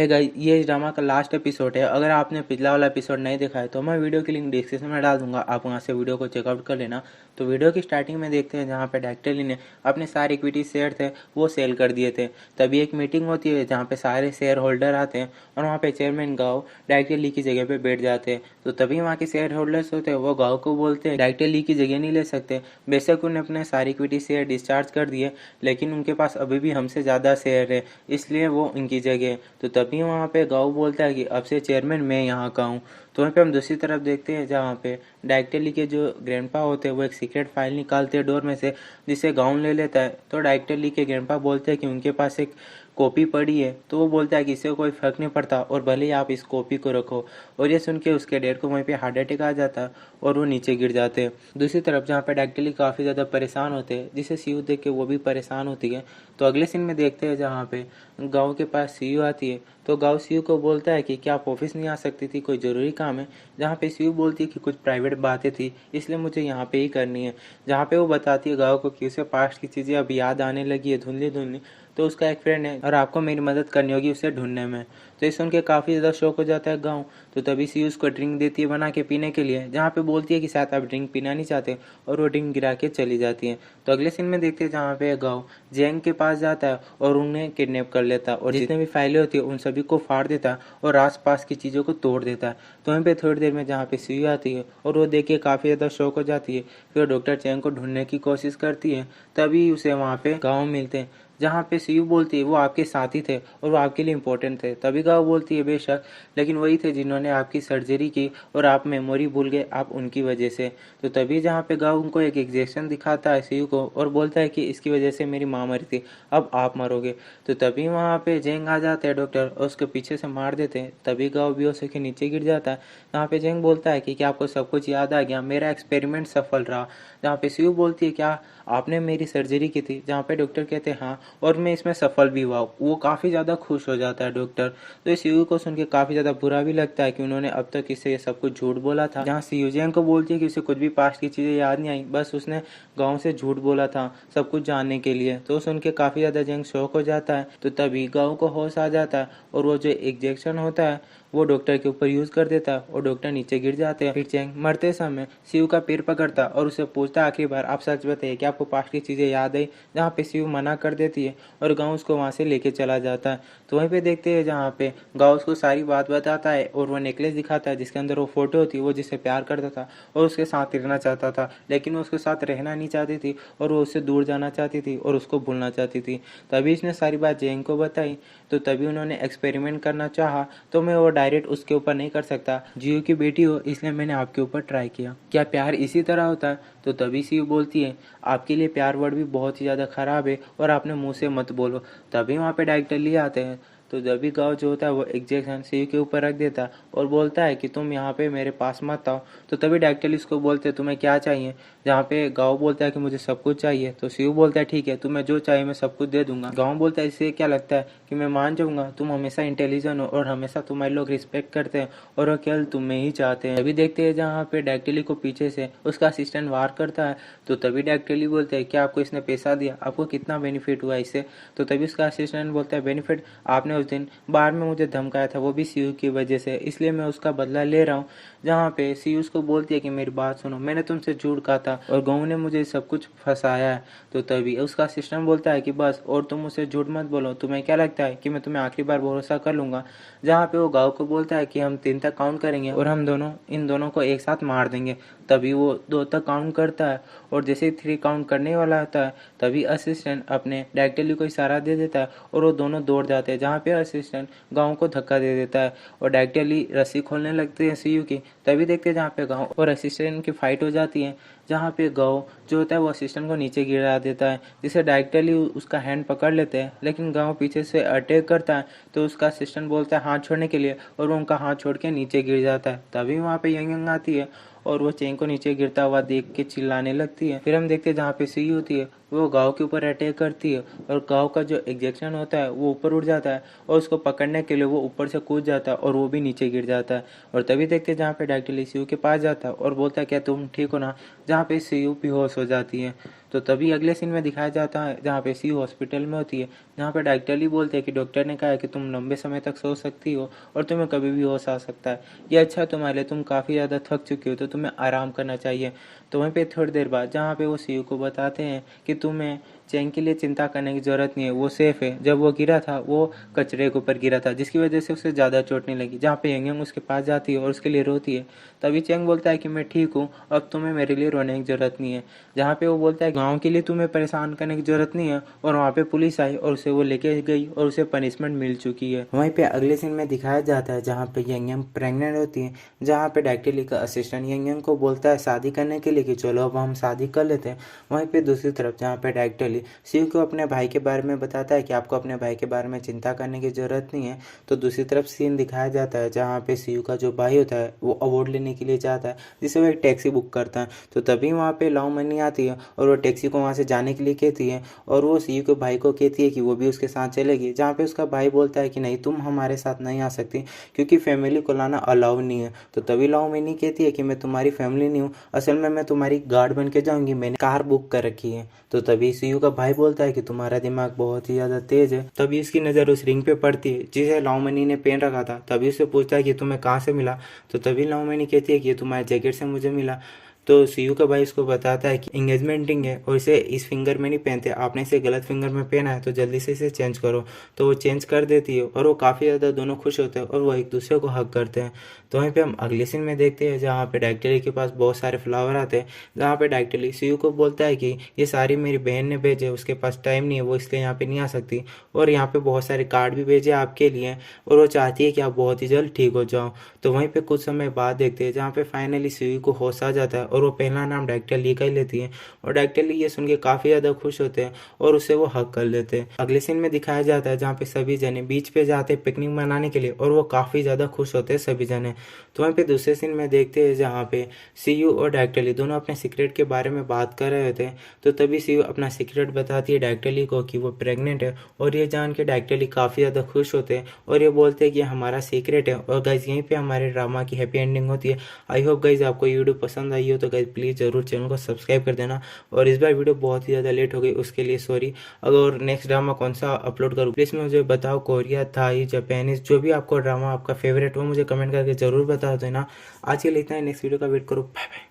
है गाइस, ये इस ड्रामा का लास्ट एपिसोड है। अगर आपने पिछला वाला एपिसोड नहीं देखा है तो मैं वीडियो की लिंक डिस्क्रिप्शन में डाल दूंगा, आप वहां से वीडियो को चेकआउट कर लेना। तो वीडियो की स्टार्टिंग में देखते हैं जहाँ पे डॉक्टर ली ने अपने सारे इक्विटी शेयर थे वो सेल कर दिए थे। तभी एक मीटिंग होती है जहाँ पे सारे शेयर होल्डर आते हैं और वहाँ पे चेयरमैन गाँव डॉक्टर ली की जगह पे बैठ जाते हैं। तो तभी वहाँ के शेयर होल्डर्स होते हैं वो गाँव को बोलते हैं डॉक्टर ली की जगह नहीं ले सकते। बेशक उन्हें अपने सारी इक्विटी शेयर डिस्चार्ज कर दिए, लेकिन उनके पास अभी भी हमसे ज़्यादा शेयर है, इसलिए वो उनकी जगह। तो तभी वहाँ पे गाँव बोलता है कि अब से चेयरमैन मैं यहाँ का हूँ। तो वहीं पे हम दूसरी तरफ देखते हैं जहाँ पे डायरेक्टर ली के जो ग्रैंडपा होते हैं वो एक सीक्रेट फाइल निकालते हैं डोर में से, जिसे गाउन ले लेता है। तो डायरेक्टर ली के ग्रैंडपा बोलते हैं कि उनके पास एक कॉपी पड़ी है। तो वो बोलता है कि इससे कोई फर्क नहीं पड़ता और भले ही आप इस कॉपी को रखो। और ये सुन के उसके डैड को वहीं पे हार्ट अटैक आ जाता है और वो नीचे गिर जाते हैं। दूसरी तरफ जहाँ पे डायरेक्टर ली काफ़ी ज़्यादा परेशान होते हैं, जिसे सीयू देख के वो भी परेशान होती है। तो अगले सीन में देखते हैं जहाँ पे गाँव के पास सीयू आती है। तो गाँव सीयू को बोलता है कि क्या आप ऑफिस नहीं आ सकती थी, कोई ज़रूरी काम है। जहाँ पे सीयू बोलती है कि कुछ प्राइवेट बातें थी इसलिए मुझे यहाँ पे ही करनी है। जहाँ पे वो बताती है गाँव को कि उसे पास्ट की चीज़ें अब याद आने लगी है धुंधली धुंधली। तो उसका एक फ्रेंड है और आपको मेरी मदद करनी होगी उसे ढूंढने में। तो ये सुन के काफ़ी ज़्यादा शौक हो जाता है गाँव। तो तभी सीयू उसको ड्रिंक देती है बना के पीने के लिए, जहाँ पे बोलती है कि शायद आप ड्रिंक पीना नहीं चाहते, और वो ड्रिंक गिरा के चली जाती है। तो अगले सीन में देखते हैं जहाँ पे गाँव जेंग के पास जाता है और उन्हें किडनैप कर लेता है और जितने भी फाइलें होती है उन सभी को फाड़ देता है और आस-पास की चीज़ों को तोड़ देता है। तो वहीं पे थोड़ी देर में जहाँ पे सीयू आती है और वो देख के काफ़ी ज़्यादा शौक हो जाती है। फिर डॉक्टर चेंग को ढूंढने की कोशिश करती है, तभी उसे वहाँ पे गाँव मिलते हैं जहाँ पे सीयू बोलती है वो आपके साथी थे और वो आपके लिए इम्पोर्टेंट थे। तभी गाँव बोलती है बेशक, लेकिन वही थे जिन्होंने आपकी सर्जरी की और आप मेमोरी भूल गए, आप उनकी वजह से। तो तभी जहाँ पे गाँव उनको एक इंजेक्शन दिखाता है सीयू को और बोलता है कि इसकी वजह से मेरी माँ मरी थी, अब आप मरोगे। तो तभी वहाँ पे जेंग आ जाते हैं डॉक्टर और उसके पीछे से मार देते हैं। तभी गाँव बेहोश होकर नीचे गिर जाता है। यहाँ पे जेंग बोलता है कि क्या आपको सब कुछ याद आ गया, मेरा एक्सपेरिमेंट सफल रहा। जहाँ पे सीयू बोलती है क्या आपने मेरी सर्जरी की थी, जहाँ पे डॉक्टर कहते हैं हाँ, और मैं इसमें सफल भी हुआ। वो काफ़ी ज़्यादा खुश हो जाता है डॉक्टर। तो इस सीयू को सुन के काफ़ी ज़्यादा बुरा भी लगता है कि उन्होंने अब तक इससे ये सब कुछ झूठ बोला था। जहाँ सीयू जेंग को बोलती है कि उसे कुछ भी पास्ट की चीज़ें याद नहीं आई, बस उसने गाँव से झूठ बोला था सब कुछ जानने के लिए। तो सुन के काफ़ी ज़्यादा जेंग शौक हो जाता है। तो तभी गाँव को होश आ जाता है और वो जो इंजेक्शन होता है वो डॉक्टर के ऊपर यूज़ कर देता है और डॉक्टर नीचे गिर जाते हैं। फिर चेंग मरते समय सीयू का पैर पकड़ता और उसे पूछता आखिरी बार आप सच बताइए कि आपको पास्ट की चीज़ें याद आई, जहाँ पे सीयू मना कर देती है और गाँव उसको वहाँ से लेके चला जाता है। तो वहीं पे देखते हैं जहाँ पे गाँव उसको सारी बात बताता है और वो नेकलेस दिखाता है जिसके अंदर वो फोटो होती है, वो जिससे प्यार करता था और उसके साथ रहना चाहता था, लेकिन वो उसके साथ रहना नहीं चाहती थी और वो उससे दूर जाना चाहती थी और उसको भूलना चाहती थी। तभी इसने सारी बात जेंग को बताई। तो तभी उन्होंने एक्सपेरिमेंट करना चाहा, तो मैं वो डायरेक्ट उसके ऊपर नहीं कर सकता, जियो की बेटी हो इसलिए मैंने आपके ऊपर ट्राई किया, क्या प्यार इसी तरह होता है। तो तभी सीयू बोलती है आपके लिए प्यार वर्ड भी बहुत ही ज़्यादा ख़राब है और आपने मुंह से मत बोलो। तभी वहाँ पे डायरेक्टर लिए आते हैं। तो जब भी गाँव जो होता है वो इंजेक्शन सीयू के ऊपर रख देता है और बोलता है कि तुम यहाँ पे मेरे पास मत आओ। तो तभी डायरेक्टर इसको बोलते हैं तुम्हें क्या चाहिए, जहाँ पे गाँव बोलता है कि मुझे सब कुछ चाहिए। तो सीयू बोलता है ठीक है तुम्हें जो चाहिए मैं सब कुछ दे दूंगा। गाँव बोलता है इससे क्या लगता है कि मैं मान जाऊंगा, तुम हमेशा इंटेलिजेंट हो और हमेशा तुम्हारे लोग रिस्पेक्ट करते हैं और वो केवल तुम्हें ही चाहते हैं। तभी देखते हैं जहाँ पे डायरेक्टली को पीछे से उसका असिस्टेंट वार करता है। तो तभी डायरेक्टली बोलते हैं क्या आपको इसने पैसा दिया, आपको कितना बेनिफिट हुआ इससे। तो तभी उसका असिस्टेंट बोलता है बेनिफिट, आपने उस दिन बार में मुझे धमकाया था वो भी सीयू की वजह से, इसलिए मैं उसका बदला ले रहा हूँ। जहाँ पे सीयू उसको बोलती है कि मेरी बात सुनो, मैंने तुमसे झूठ कहा था और गाँव ने मुझे सब कुछ फंसाया है। तो तभी उसका असिस्टेंट बोलता है कि बस और तुम मुझसे झूठ मत बोलो, तुम्हें क्या लगता है कि मैं तुम्हें आखिरी बार भरोसा कर लूंगा। जहाँ पे वो गाँव को बोलता है कि हम 3 तक काउंट करेंगे और हम दोनों इन दोनों को एक साथ मार देंगे। तभी वो 2 तक काउंट करता है और जैसे ही 3 काउंट करने वाला होता है तभी असिस्टेंट अपने डायरेक्टली को इशारा दे देता है और वो दोनों दौड़ जाते हैं। जहाँ पे असिस्टेंट गाँव को धक्का दे देता है और डायरेक्टली रस्सी खोलने लगते हैं सीयू की। तभी देखते हैं जहाँ पे गाँव और असिस्टेंट की फाइट हो जाती है, जहाँ पे गाँव जो होता है वो असिस्टेंट को नीचे गिरा देता है, जिसे डायरेक्टली उसका हैंड पकड़ लेते हैं, लेकिन गाँव पीछे से अटैक करता है। तो उसका असिस्टेंट बोलता है हाथ छोड़ने के लिए और वो उनका हाथ छोड़ के नीचे गिर जाता है। तभी वहाँ पे यंग यंग आती है और वो चेंग को नीचे गिरता हुआ देख के चिल्लाने लगती है। फिर हम देखते हैं जहाँ पे सी होती है वो गाँव के ऊपर अटैक करती है और गाँव का जो इंजेक्शन होता है वो ऊपर उड़ जाता है और उसको पकड़ने के लिए वो ऊपर से कूद जाता है और वो भी नीचे गिर जाता है। और तभी देखते हैं जहाँ पे डायरेक्टली सीयू के पास जाता है और बोलता है क्या तुम ठीक हो ना, जहाँ पे सीयू बेहोश हो जाती है। तो तभी अगले सीन में दिखाया जाता है जहाँ पे सी हॉस्पिटल में होती है, जहाँ पे डॉक्टर ली बोलते हैं कि डॉक्टर ने कहा है कि तुम लंबे समय तक सो सकती हो और तुम्हें कभी भी होश आ सकता है, ये अच्छा तुम्हारे लिए, तुम काफ़ी ज़्यादा थक चुकी हो तो तुम्हें आराम करना चाहिए। तो वहीं पे थोड़ी देर बाद जहाँ पे वो सीयू को बताते हैं कि तुम्हें चैंग के लिए चिंता करने की ज़रूरत नहीं है, वो सेफ़ है। जब वो गिरा था वो कचरे के ऊपर गिरा था जिसकी वजह से उसे ज़्यादा चोट नहीं लगी। जहाँ पे यंग उसके पास जाती है और उसके लिए रोती है, तभी चैंग बोलता है कि मैं ठीक हूँ, अब तुम्हें मेरे लिए रोने की ज़रूरत नहीं है। जहाँ पे वो बोलता है गाँव के लिए तुम्हें परेशान करने की ज़रूरत नहीं है, और वहाँ पे पुलिस आई और उसे वो लेके गई और उसे पनिशमेंट मिल चुकी है। वहीं पे अगले सीन में दिखाया जाता है जहाँ पे यंग प्रेग्नेंट होती है, जहाँ पे डॉक्टर ली का असिस्टेंट यंग को बोलता है शादी करने के लिए कि चलो अब हम शादी कर लेते हैं। वहीं पे दूसरी तरफ जहाँ पे डॉक्टर ली शिव को अपने भाई के बारे में बताता है कि आपको अपने भाई के बारे में चिंता करने की ज़रूरत नहीं है। तो दूसरी तरफ सीन दिखाया जाता है जहाँ पे शिव का जो भाई होता है वो अवार्ड लेने के लिए जाता है, जिससे वो एक टैक्सी बुक करता है। तो तभी वहाँ पे लाओ मनी आती है और वो टैक्सी को वहाँ से जाने के लिए कहती है, और वो शिव के भाई को कहती है कि वो भी उसके साथ चलेगी। जहाँ पे उसका भाई बोलता है कि नहीं, तुम हमारे साथ नहीं आ सकती क्योंकि फैमिली को लाना अलाउ नहीं है। तो तभी लाओ मनी कहती है कि मैं तुम्हारी फैमिली नहीं हूँ, असल में मैं तुम्हारी गार्ड बन के जाऊँगी, मैंने कार बुक कर रखी है। तो तभी सीयू का भाई बोलता है कि तुम्हारा दिमाग बहुत ही ज़्यादा तेज है। तभी उसकी नज़र उस रिंग पे पड़ती है जिसे लाओमनी ने पहन रखा था। तभी उससे पूछता है कि तुम्हें कहाँ से मिला। तो तभी लाओमनी कहती है कि ये तुम्हारे जैकेट से मुझे मिला। तो सीयू का भाई उसको बताता है कि एंगेजमेंट रिंग है और इसे इस फिंगर में नहीं पहनते, आपने इसे गलत फिंगर में पहना है, तो जल्दी से इसे चेंज करो। तो वो चेंज कर देती है और वो काफ़ी ज़्यादा दोनों खुश होते हैं और वो एक दूसरे को हक करते हैं। तो वहीं पे हम अगले सीन में देखते हैं जहाँ पे डॉक्टर के पास बहुत सारे फ्लावर आते हैं, जहाँ पे डॉक्टर सीयू को बोलता है कि ये सारी मेरी बहन ने भेजे, उसके पास टाइम नहीं है, वो इसलिए यहाँ पे नहीं आ सकती, और यहाँ पे बहुत सारे कार्ड भी भेजे आपके लिए, और वो चाहती है कि आप बहुत ही जल्द ठीक हो जाओ। तो वहीं पे कुछ समय बाद देखते हैं जहाँ पे फाइनली सीयू को होश आ जाता है और वो पहला नाम डॉक्टर ली का ही लेती है, और डॉक्टर ली ये सुन के काफ़ी ज़्यादा खुश होते हैं और उसे वो हक कर लेते हैं। अगले सीन में दिखाया जाता है जहाँ पे सभी जने बीच पे जाते हैं पिकनिक मनाने के लिए, और वो काफ़ी ज़्यादा खुश होते हैं सभी जने। तो वहीं पे दूसरे सीन में देखते हैं जहाँ पे सीयू और डॉक्टर ली दोनों अपने सीक्रेट के बारे में बात कर रहे होते हैं। तो तभी सीयू अपना सीक्रेट बताती है डॉक्टर ली को कि वो प्रेग्नेंट है, और ये जान के डॉक्टर ली काफ़ी ज़्यादा खुश होते हैं और ये बोलते हैं कि हमारा सीक्रेट है। और गाइज यहीं पे हमारे ड्रामा की हैप्पी एंडिंग होती है। आई होप गाइज आपको ये वीडियो पसंद आई हो, तो गाइज प्लीज़ ज़रूर चैनल को सब्सक्राइब कर देना। और इस बार वीडियो बहुत ही ज़्यादा लेट हो गई, उसके लिए सॉरी। अगर नेक्स्ट ड्रामा कौन सा अपलोड करूँ प्लीज़ मुझे बताओ, कोरिया, थाई, जापानीज, जो भी आपको ड्रामा आपका फेवरेट हो मुझे कमेंट करके ज़रूर बता देना। आज के लिए इतना ही, नेक्स्ट वीडियो का वेट करो। Bye bye.